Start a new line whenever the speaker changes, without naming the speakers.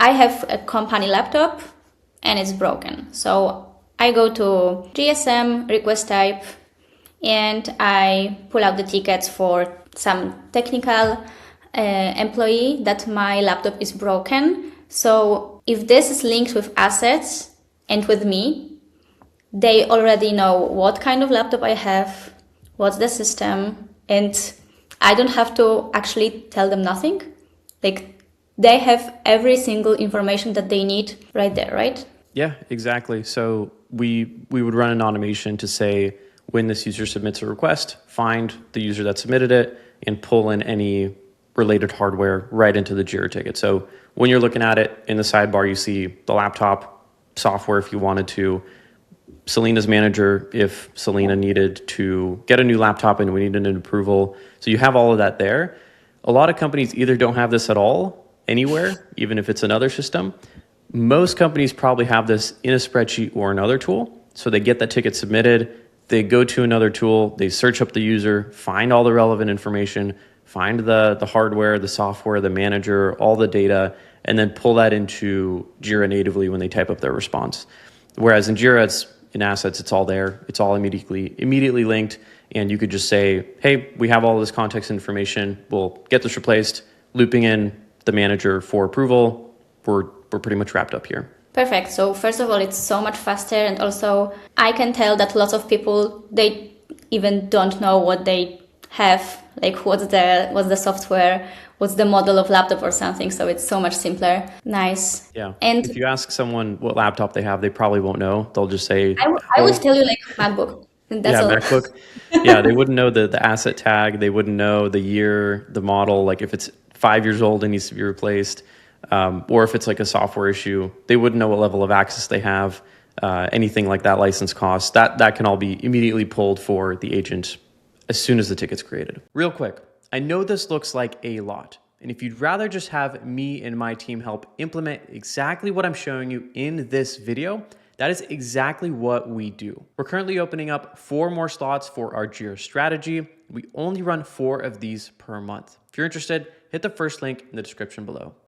I have a company laptop and it's broken. So I go to JSM request type and I pull out the tickets for some technical employee that my laptop is broken. So if this is linked with assets and with me, they already know what kind of laptop I have, what's the system, and I don't have to actually tell them nothing. Like they have every single information that they need right there, right?
Yeah, exactly. So we would run an automation to say when this user submits a request, find the user that submitted it and pull in any related hardware right into the Jira ticket. So when you're looking at it in the sidebar, you see the laptop software if you wanted to, Selena's manager if Selena needed to get a new laptop and we needed an approval. So you have all of that there. A lot of companies either don't have this at all anywhere, even if it's another system. Most companies probably have this in a spreadsheet or another tool. So they get that ticket submitted, they go to another tool, they search up the user, find all the relevant information, find the hardware, the software, the manager, all the data, and then pull that into Jira natively when they type up their response. Whereas in Jira, in Assets, it's all there. It's all immediately linked. And you could just say, hey, we have all this context information. We'll get this replaced, looping in the manager for approval. We're pretty much wrapped up here.
Perfect. So first of all, it's so much faster. And also I can tell that lots of people, they even don't know what they have, like what's the software, what's the model of laptop or something. So it's so much simpler. Nice.
Yeah.
And
if you ask someone what laptop they have, they probably won't know. They'll just say,
I would tell you like MacBook. And that's all.
MacBook. Yeah, they wouldn't know the asset tag. They wouldn't know the year, the model, like if it's 5 years old and needs to be replaced, or if it's like a software issue, they wouldn't know what level of access they have, anything like that, license costs. That can all be immediately pulled for the agent as soon as the ticket's created. Real quick, I know this looks like a lot, and if you'd rather just have me and my team help implement exactly what I'm showing you in this video, that is exactly what we do. We're currently opening up 4 more slots for our Jira strategy. We only run 4 of these per month. If you're interested, hit the first link in the description below.